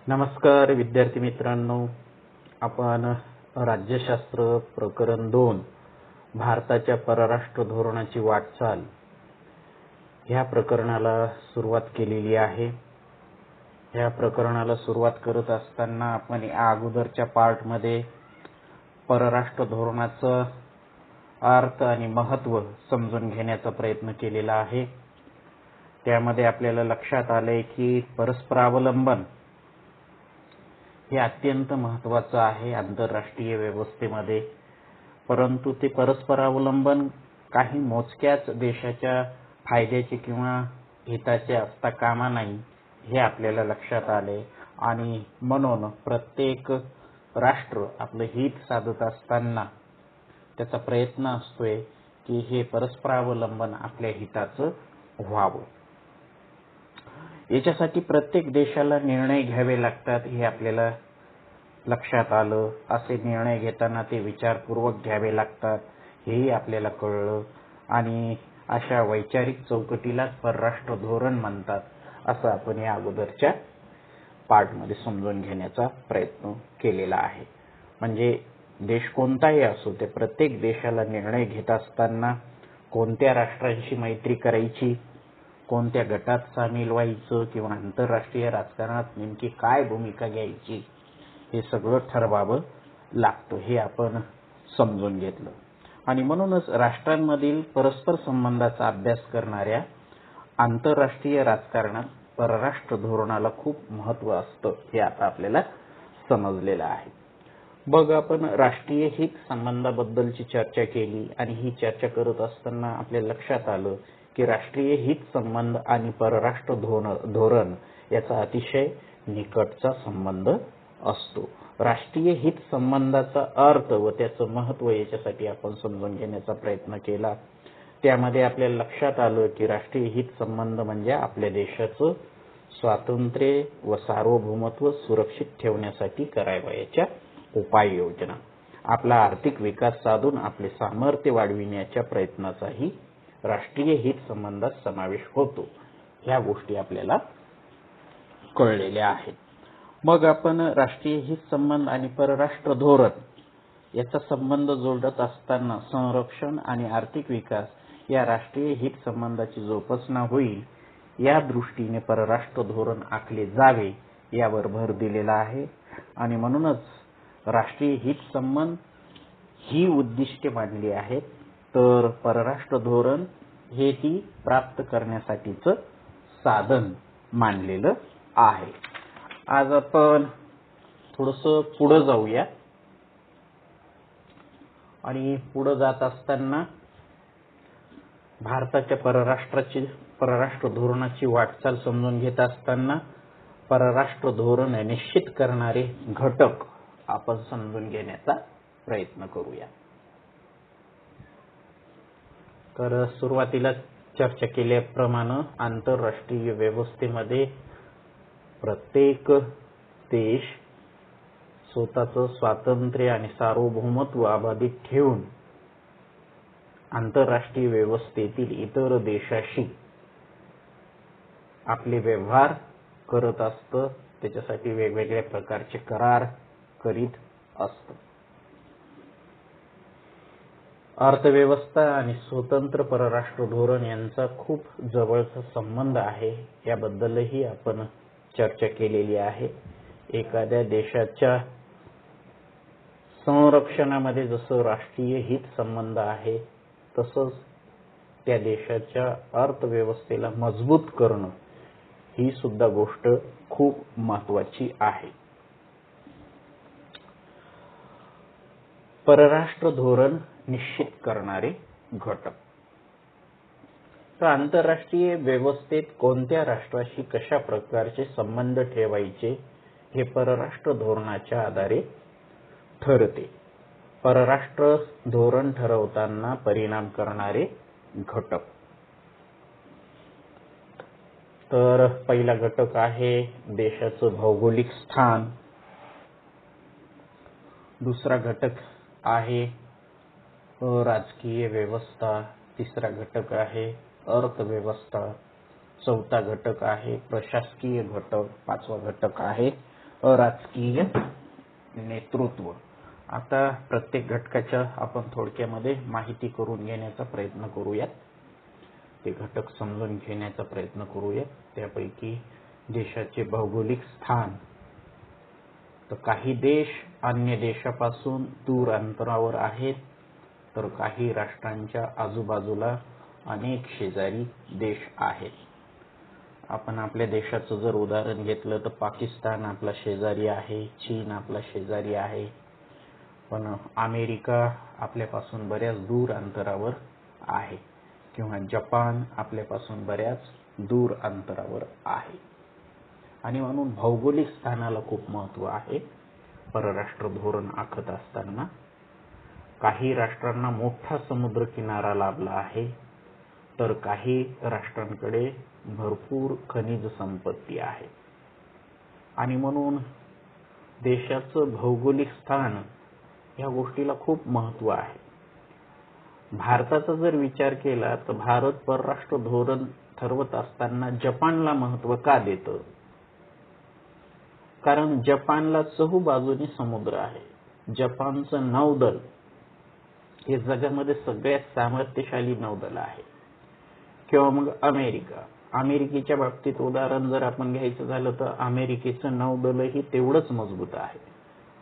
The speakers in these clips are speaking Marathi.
नमस्कार विद्यार्थी मित्रांनो, आपण राज्यशास्त्र प्रकरण 2 भारताच्या परराष्ट्र धोरणाची वाटचाल ह्या प्रकरणाला सुरुवात केलेली आहे। ह्या प्रकरणाला सुरुवात करत असताना आपण या अगोदरच्या पार्ट मध्ये परराष्ट्र धोरणाचा अर्थ आणि महत्त्व समजून घेण्याचा प्रयत्न केलेला आहे। त्यामध्ये आपल्याला लक्षात आले की परस्परावलंबन हे अत्यंत महत्त्वाचं आहे आंतरराष्ट्रीय व्यवस्थेमध्ये, परंतु ते परस्परावलंबन काही मोजक्याच देशाच्या फायद्याचे किंवा हिताचे असता कामा नाही हे आपल्याला लक्षात आले आणि म्हणून प्रत्येक राष्ट्र आपलं हित साधत असताना त्याचा प्रयत्न असतोय की हे परस्परावलंबन आपल्या हिताचं व्हावं। याच्यासाठी प्रत्येक देशाला निर्णय घ्यावे लागतात हे आपल्याला लक्षात आलं। असे निर्णय घेताना ते विचारपूर्वक घ्यावे लागतात हेही आपल्याला कळलं आणि अशा वैचारिक चौकटीलाच परराष्ट्र धोरण म्हणतात असं आपण या अगोदरच्या पार्टमध्ये समजून घेण्याचा प्रयत्न केलेला आहे। म्हणजे देश कोणताही असो ते प्रत्येक देशाला निर्णय घेत असताना कोणत्या राष्ट्रांशी मैत्री करायची, कोणत्या गटात सामील व्हायचं किंवा आंतरराष्ट्रीय राजकारणात नेमकी काय भूमिका घ्यायची हे सगळं ठरवावं लागतं हे आपण समजून घेतलं। आणि म्हणूनच राष्ट्रांमधील परस्पर संबंधाचा अभ्यास करणाऱ्या आंतरराष्ट्रीय राजकारणात परराष्ट्र धोरणाला खूप महत्त्व असतं हे आता आपल्याला समजलेलं आहे। मग आपण राष्ट्रीय हित संबंधाबद्दलची चर्चा केली आणि ही चर्चा करत असताना आपल्या लक्षात आलं की राष्ट्रीय हित संबंध आणि परराष्ट्र धोरण याचा अतिशय निकटचा संबंध असतो। राष्ट्रीय हित संबंधाचा अर्थ व त्याचं महत्त्व याच्यासाठी आपण समजून घेण्याचा प्रयत्न केला। त्यामध्ये आपल्याला लक्षात आलं की राष्ट्रीय हित संबंध म्हणजे आपल्या देशाचं स्वातंत्र्य व सार्वभौमत्व सुरक्षित ठेवण्यासाठी करावयाच्या उपाययोजना, आपला आर्थिक विकास साधून आपले सामर्थ्य वाढविण्याच्या प्रयत्नाचाही राष्ट्रीय हित संबंधात समावेश होतो। ह्या गोष्टी आपल्याला कळलेल्या आहेत। मग आपण राष्ट्रीय हित संबंध आणि परराष्ट्र धोरण याचा संबंध जोडत असताना संरक्षण आणि आर्थिक विकास या राष्ट्रीय हित संबंधाची जोपासना होईल या दृष्टीने परराष्ट्र धोरण आखले जावे यावर भर दिलेला आहे। आणि म्हणूनच राष्ट्रीय हित संबंध ही उद्दिष्टे मांडली आहेत, तर परराष्ट्र धोरण हे ती प्राप्त करण्यासाठीचं साधन मानलेलं आहे। आज आपण थोडंसं पुढे जाऊया आणि पुढे जात असताना भारताच्या परराष्ट्र धोरणाची वाटचाल समजून घेत असताना परराष्ट्र धोरण निश्चित करणारे घटक आपण समजून घेण्याचा प्रयत्न करूया। तर सुरुवातीला चर्चा केल्याप्रमाणे आंतरराष्ट्रीय व्यवस्थेमध्ये प्रत्येक देश स्वतःचं स्वातंत्र्य आणि सार्वभौमत्व अबाधित ठेवून आंतरराष्ट्रीय व्यवस्थेतील इतर देशाशी आपले व्यवहार करत असतं, त्याच्यासाठी वेगवेगळ्या प्रकारचे करार करीत असतं। अर्थव्यवस्था आणि स्वतंत्र परराष्ट्र धोरण यांचा खूप जवळचा संबंध आहे याबद्दलही आपण चर्चा केलेली आहे। एखाद्या देशाच्या संरक्षणामध्ये जसं राष्ट्रीय हित संबंध आहे तसंच त्या देशाच्या अर्थव्यवस्थेला मजबूत करणं ही सुद्धा गोष्ट खूप महत्त्वाची आहे। परराष्ट्र धोरण निश्चित करणारे घटक, तर आंतरराष्ट्रीय व्यवस्थेत कोणत्या राष्ट्राशी कशा प्रकारचे संबंध ठेवायचे हे परराष्ट्र धोरणाच्या आधारे ठरते। परराष्ट्र धोरण ठरवताना परिणाम करणारे घटक, तर पहिला घटक आहे देशाचं भौगोलिक स्थान, दुसरा घटक आहे राजकीय व्यवस्था, तिसरा घटक आहे अर्थव्यवस्था, चौथा घटक आहे प्रशासकीय घटक, पाचवा घटक आहे राजकीय नेतृत्व. आता प्रत्येक घटकाच्या आपण थोडक्यामध्ये माहिती करून घेण्याचा प्रयत्न करूयात, ते घटक समजून घेण्याचा प्रयत्न करूयात. त्यापैकी देशाचे भौगोलिक स्थान. तर काही देश अन्य देशापासून दूर अंतरावर आहेत, तर काही राष्ट्रांच्या आजूबाजूला अनेक शेजारी देश आहेत. आपण आपल्या देशाचं जर उदाहरण घेतलं तर पाकिस्तान आपला शेजारी आहे, चीन आपला शेजारी आहे, पण अमेरिका आपल्यापासून बऱ्याच दूर अंतरावर आहे, किंवा जपान आपल्यापासून बऱ्याच दूर अंतरावर आहे. आणि म्हणून भौगोलिक स्थानाला खूप महत्त्व आहे परराष्ट्र धोरण आखत असताना. काही राष्ट्रांना मोठा समुद्र किनारा लाभला आहे, तर काही राष्ट्रांकडे भरपूर खनिज संपत्ती आहे. आणि म्हणून देशाचं भौगोलिक स्थान या गोष्टीला खूप महत्त्व आहे. भारताचा जर विचार केला तर भारत परराष्ट्र धोरण ठरवत असताना जपानला महत्त्व का देतं? कारण जपानला चहूबाजूने समुद्र आहे. जपानचं नौदल हे जगामध्ये सगळ्यात सामर्थ्यशाली नौदल आहे. किंवा मग अमेरिकेच्या बाबतीत उदाहरण जर आपण घ्यायचं झालं तर अमेरिकेचं नौदलही तेवढंच मजबूत आहे.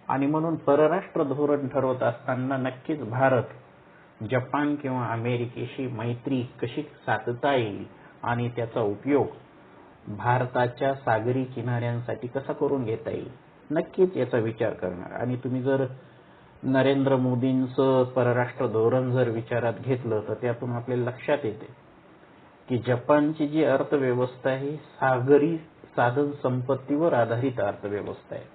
आणि म्हणून परराष्ट्र धोरण ठरवत असताना नक्कीच भारत जपान किंवा अमेरिकेशी मैत्री कशी साधता येईल आणि त्याचा उपयोग भारताच्या सागरी किनाऱ्यांसाठी कसा करून घेता येईल, नक्कीच याचा विचार करणार. आणि तुम्ही जर नरेंद्र मोदींचं परराष्ट्र धोरण जर विचारात घेतलं तर त्यातून आपल्याला लक्षात येते की जपानची जी अर्थव्यवस्था आहे सागरी साधन संपत्तीवर आधारित अर्थव्यवस्था आहे.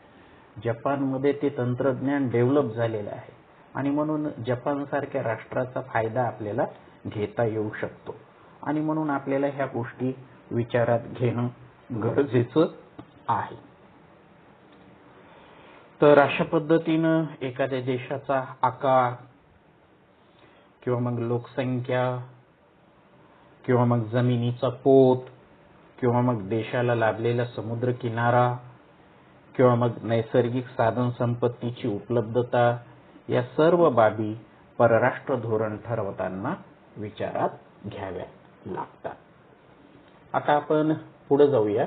जपानमध्ये ते तंत्रज्ञान डेव्हलप झालेलं आहे, आणि म्हणून जपानसारख्या राष्ट्राचा फायदा आपल्याला घेता येऊ शकतो. आणि म्हणून आपल्याला ह्या गोष्टी विचारात घेणं गरजेचं आहे. तर अशा पद्धतीनं एखाद्या देशाचा आकार किंवा मग लोकसंख्या किंवा मग जमिनीचा पोत किंवा मग देशाला लाभलेला समुद्र किनारा किंवा मग नैसर्गिक साधन संपत्तीची उपलब्धता, या सर्व बाबी परराष्ट्र धोरण ठरवताना विचारात घ्याव्या लागतात. आता आपण पुढे जाऊया,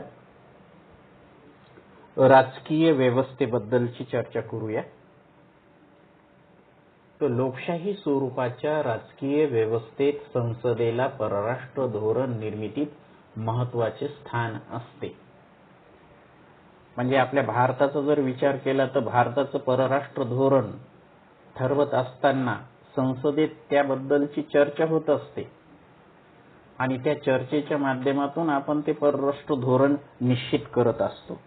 राजकीय व्यवस्थेबद्दलची चर्चा करूया. तर लोकशाही स्वरूपाच्या राजकीय व्यवस्थेत संसदेला परराष्ट्र धोरण निर्मितीत महत्त्वाचे स्थान असते. म्हणजे आपल्या भारताचा जर विचार केला तर भारताचं परराष्ट्र धोरण ठरवत असताना संसदेत त्याबद्दलची चर्चा होत असते, आणि त्या चर्चेच्या माध्यमातून आपण ते परराष्ट्र धोरण निश्चित करत असतो.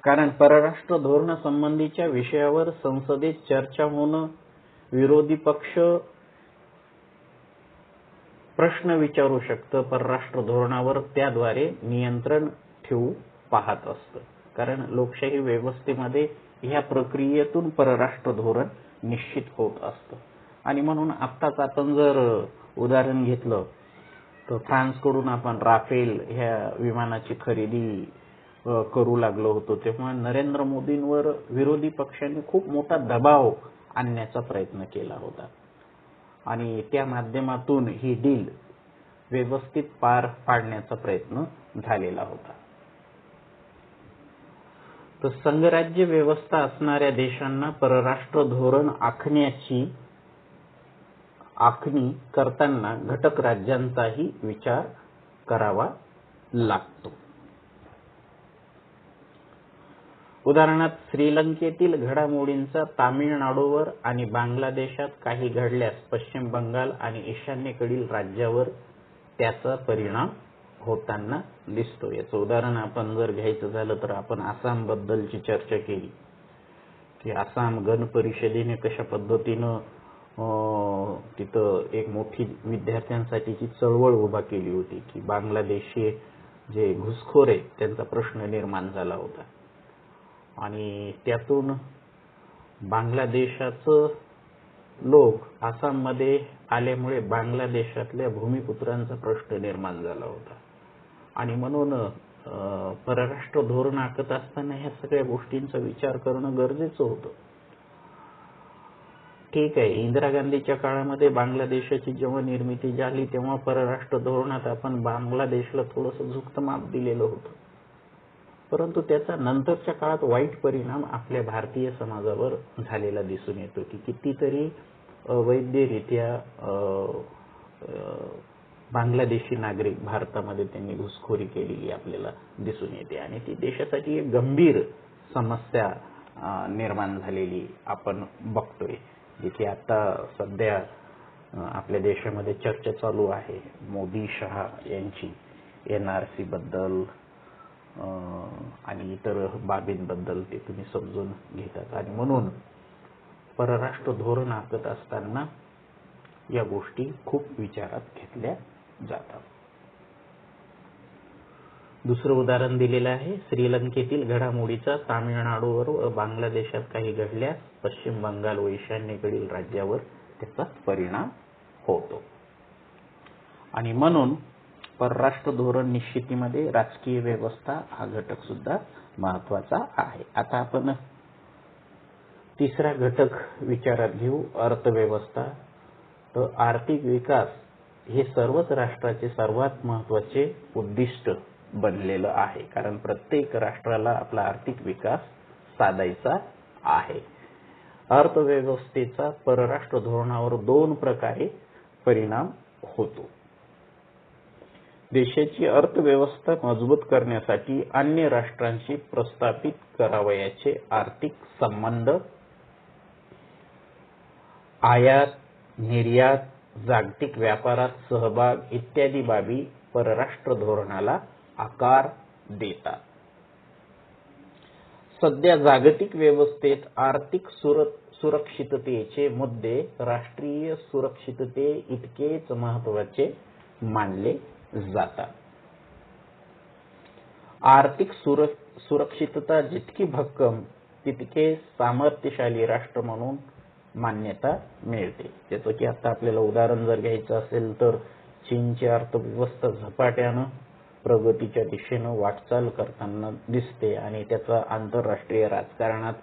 कारण परराष्ट्र धोरणासंबंधीच्या विषयावर संसदेत चर्चा होणं, विरोधी पक्ष प्रश्न विचारू शकतं परराष्ट्र धोरणावर, त्याद्वारे नियंत्रण ठेवू पाहत असतं. कारण लोकशाही व्यवस्थेमध्ये ह्या प्रक्रियेतून परराष्ट्र धोरण निश्चित होत असतं. आणि म्हणून आत्ताच आपण जर उदाहरण घेतलं तर फ्रान्सकडून आपण राफेल ह्या विमानाची खरेदी करू लागलो होतो, तेव्हा नरेंद्र मोदींवर विरोधी पक्षांनी खूप मोठा दबाव आणण्याचा प्रयत्न केला होता, आणि त्या माध्यमातून ही डील व्यवस्थित पार पाडण्याचा प्रयत्न झालेला होता. तर संघराज्य व्यवस्था असणाऱ्या देशांना परराष्ट्र धोरण आखणी करताना घटक राज्यांचाही विचार करावा लागतो. उदाहरणार्थ श्रीलंकेतील घडामोडींचा तामिळनाडूवर आणि बांगलादेशात काही घडल्यास पश्चिम बंगाल आणि ईशान्येकडील राज्यावर त्याचा परिणाम होताना दिसतो. याचं उदाहरण आपण जर घ्यायचं झालं तर आपण आसाम बद्दलची चर्चा केली की आसाम गण परिषदेने कशा पद्धतीनं तिथं एक मोठी विद्यार्थ्यांसाठीची चळवळ उभा केली होती की बांगलादेशी जे घुसखोर आहेत त्यांचा प्रश्न निर्माण झाला होता, आणि त्यातून बांगलादेशाचं लोक आसाममध्ये आल्यामुळे बांगलादेशातल्या भूमिपुत्रांचा प्रश्न निर्माण झाला होता. आणि म्हणून परराष्ट्र धोरण आखत असताना ह्या सगळ्या गोष्टींचा विचार करणं गरजेचं होतं. ठीक आहे, इंदिरा गांधीच्या काळामध्ये बांगलादेशाची जेव्हा निर्मिती झाली तेव्हा परराष्ट्र धोरणात आपण बांगलादेशला थोडंसं झुकतं माप दिलेलं होतं, परंतु त्याचा नंतरच्या काळात वाईट परिणाम आपल्या भारतीय समाजावर झालेला दिसून येतो की कितीतरी अवैधरित्या बांगलादेशी नागरिक भारतामध्ये त्यांनी घुसखोरी केलेली आपल्याला दिसून येते आणि ती देशासाठी एक गंभीर समस्या निर्माण झालेली आपण बघतोय. जिथे आता सध्या आपल्या देशामध्ये चर्चा चालू आहे मोदी शहा यांची NRC बद्दल आणि इतर बाबींबद्दल, ते तुम्ही समजून घेतात. आणि म्हणून परराष्ट्र धोरण आखत असताना या गोष्टी खूप विचारात घेतल्या जातात. दुसरं उदाहरण दिलेलं आहे, श्रीलंकेतील घडामोडीचा तामिळनाडूवर व बांगलादेशात काही घडल्यास पश्चिम बंगाल व ईशान्येकडील राज्यावर त्याचा परिणाम होतो. आणि म्हणून परराष्ट्र धोरण निश्चितीमध्ये राजकीय व्यवस्था हा घटक सुद्धा महत्वाचा आहे. आता आपण तिसरा घटक विचारात घेऊ, अर्थव्यवस्था. तर आर्थिक विकास हे सर्वच राष्ट्राचे सर्वात महत्वाचे उद्दिष्ट बनलेलं आहे, कारण प्रत्येक राष्ट्राला आपला आर्थिक विकास साधायचा आहे. अर्थव्यवस्थेचा परराष्ट्र धोरणावर 2 प्रकारे परिणाम होतो. देशाची अर्थव्यवस्था मजबूत करण्यासाठी अन्य राष्ट्रांशी प्रस्थापित करावयाचे आर्थिक संबंध, आयात निर्यात, जागतिक व्यापारात सहभाग इत्यादी बाबी परराष्ट्र धोरणाला आकार देतात. सध्या जागतिक व्यवस्थेत आर्थिक सुरक्षिततेचे मुद्दे राष्ट्रीय सुरक्षितते इतकेच महत्वाचे मानले जातात. आर्थिक सुरक्षितता जितकी भक्कम तितके सामर्थ्यशाली राष्ट्र म्हणून मान्यता मिळते. जसं की आता आपल्याला उदाहरण जर घ्यायचं असेल तर चीनची अर्थव्यवस्था झपाट्यानं प्रगतीच्या दिशेनं वाटचाल करताना दिसते आणि त्याचा आंतरराष्ट्रीय राजकारणात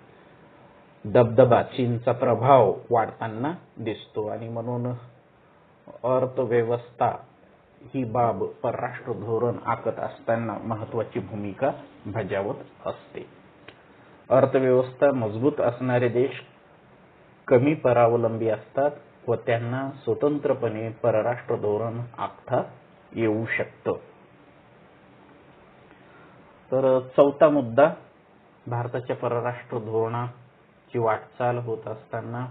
दबदबा, चीनचा प्रभाव वाढताना दिसतो. आणि म्हणून अर्थव्यवस्था ही बाब परराष्ट्र धोरण आखत असताना महत्वाची भूमिका बजावत असते. अर्थव्यवस्था मजबूत असणारे देश कमी परावलंबी असतात व त्यांना स्वतंत्रपणे परराष्ट्र धोरण आखता येऊ शकतं. तर चौथा मुद्दा, भारताच्या परराष्ट्र धोरणाची वाटचाल होत असताना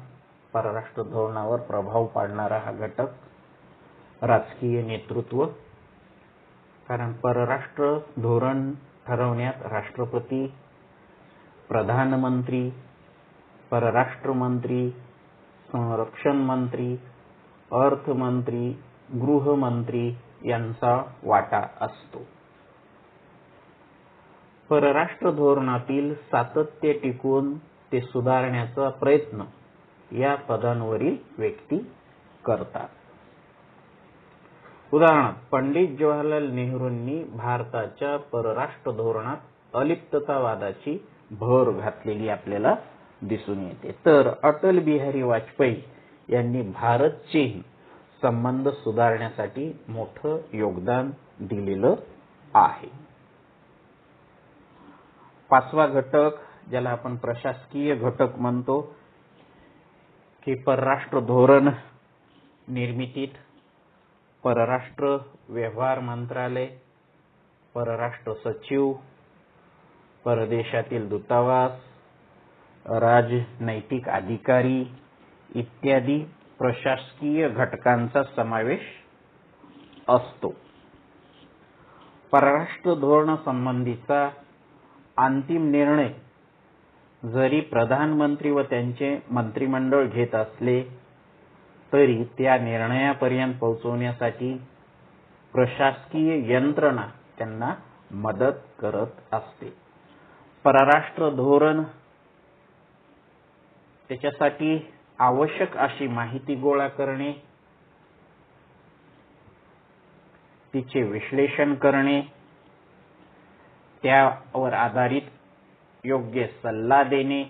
परराष्ट्र धोरणावर प्रभाव पाडणारा हा घटक, राजकीय नेतृत्व. कारण परराष्ट्र धोरण ठरवण्यात राष्ट्रपती, प्रधानमंत्री, परराष्ट्र मंत्री, संरक्षण मंत्री, अर्थमंत्री, गृहमंत्री यांचा वाटा असतो. परराष्ट्र धोरणातील सातत्य टिकवून ते सुधारण्याचा प्रयत्न या पदांवरील व्यक्ती करतात. उदाहरणार्थ, पंडित जवाहरलाल नेहरूंनी भारताच्या परराष्ट्र धोरणात अलिप्ततावादाची भर घातलेली आपल्याला दिसून येते. तर अटल बिहारी वाजपेयी यांनी भारत-चीन संबंध सुधारण्यासाठी मोठं योगदान दिलेलं आहे. पाचवा घटक, ज्याला आपण प्रशासकीय घटक म्हणतो, की परराष्ट्र धोरण निर्मितीत परराष्ट्र व्यवहार मंत्रालय, परराष्ट्र सचिव, परदेशातील दूतावास, राजनैतिक अधिकारी इत्यादी प्रशासकीय घटकांचा समावेश असतो. परराष्ट्र धोरण संबंधीचा अंतिम निर्णय जरी प्रधानमंत्री व त्यांचे मंत्रिमंडळ घेत असले तरी त्या निर्णयापर्यंत पोहोचवण्यासाठी प्रशासकीय यंत्रणा त्यांना मदत करत असते. परराष्ट्र धोरण त्याच्यासाठी आवश्यक अशी माहिती गोळा करणे, तिचे विश्लेषण करणे, त्यावर आधारित योग्य सल्ला देणे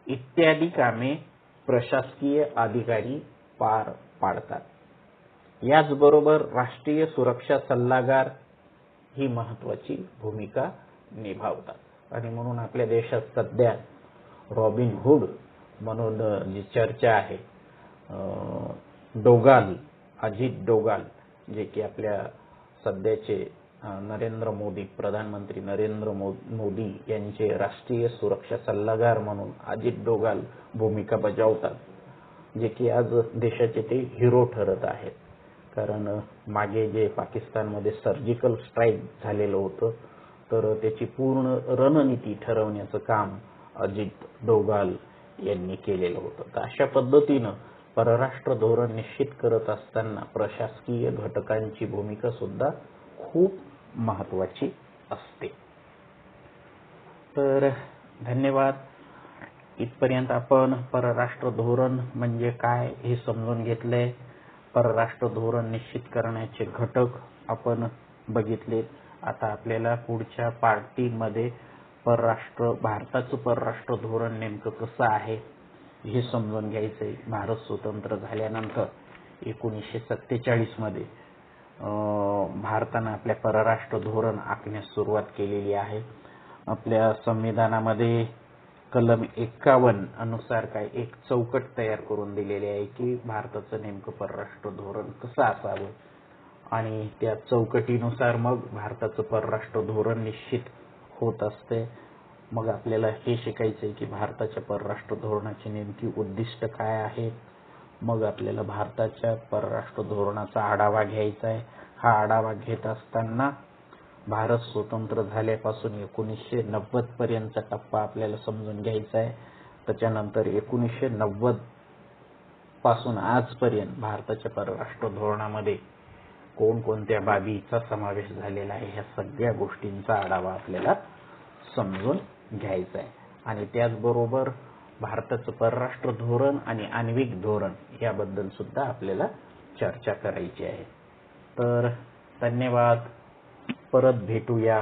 इत्यादी कामे प्रशासकीय अधिकारी पार पाडतात. याचबरोबर राष्ट्रीय सुरक्षा सल्लागार ही महत्वाची भूमिका निभावतात. आणि म्हणून आपल्या देशात सध्या रॉबिनहुड म्हणून जी चर्चा आहे, डोगाल, अजित डोगाल, जे की आपल्या सध्याचे प्रधानमंत्री नरेंद्र मोदी यांचे राष्ट्रीय सुरक्षा सल्लागार म्हणून अजित डोगाल भूमिका बजावतात, जे की आज देशाचे ते हिरो ठरत आहेत. कारण मागे जे पाकिस्तानमध्ये सर्जिकल स्ट्राईक झालेलं होतं, तर त्याची पूर्ण रणनीती ठरवण्याचं काम अजित डोगाल यांनी केलेलं होतं. तर अशा पद्धतीनं परराष्ट्र धोरण निश्चित करत असताना प्रशासकीय घटकांची भूमिका सुद्धा खूप महत्वाची असते. तर धन्यवाद. इथपर्यंत आपण परराष्ट्र धोरण म्हणजे काय हे समजून घेतले. परराष्ट्र धोरण निश्चित करण्याचे घटक आपण बघितले. आता आपल्याला पुढच्या पार्टीमध्ये भारताचं परराष्ट्र धोरण नेमकं कसं आहे हे समजून घ्यायचंय. भारत स्वतंत्र झाल्यानंतर 1947 मध्ये भारतानं आपल्या परराष्ट्र धोरण आखण्यास सुरुवात केलेली आहे. आपल्या संविधानामध्ये कलम 51 अनुसार एक चौकट तयार करून दिलेली आहे की भारताचं नेमकं परराष्ट्र धोरण कसं असावं, आणि त्या चौकटीनुसार मग भारताचं परराष्ट्र धोरण निश्चित होत असते. मग आपल्याला हे शिकायचंय की भारताच्या परराष्ट्र धोरणाची नेमकी उद्दिष्ट काय आहेत. मग आपल्याला भारताच्या परराष्ट्र धोरणाचा आढावा घ्यायचा आहे. हा आढावा घेत असताना भारत स्वतंत्र झाल्यापासून 1990 पर्यंतचा टप्पा आपल्याला समजून घ्यायचा आहे. त्याच्यानंतर 1990 पासून आजपर्यंत भारताच्या परराष्ट्र धोरणामध्ये कोणकोणत्या बाबीचा समावेश झालेला आहे, ह्या सगळ्या गोष्टींचा आढावा आपल्याला समजून घ्यायचा आहे. आणि त्याचबरोबर भारताचं परराष्ट्र धोरण आणि आण्विक धोरण याबद्दल सुद्धा आपल्याला चर्चा करायची आहे. तर धन्यवाद. परत भेटूया.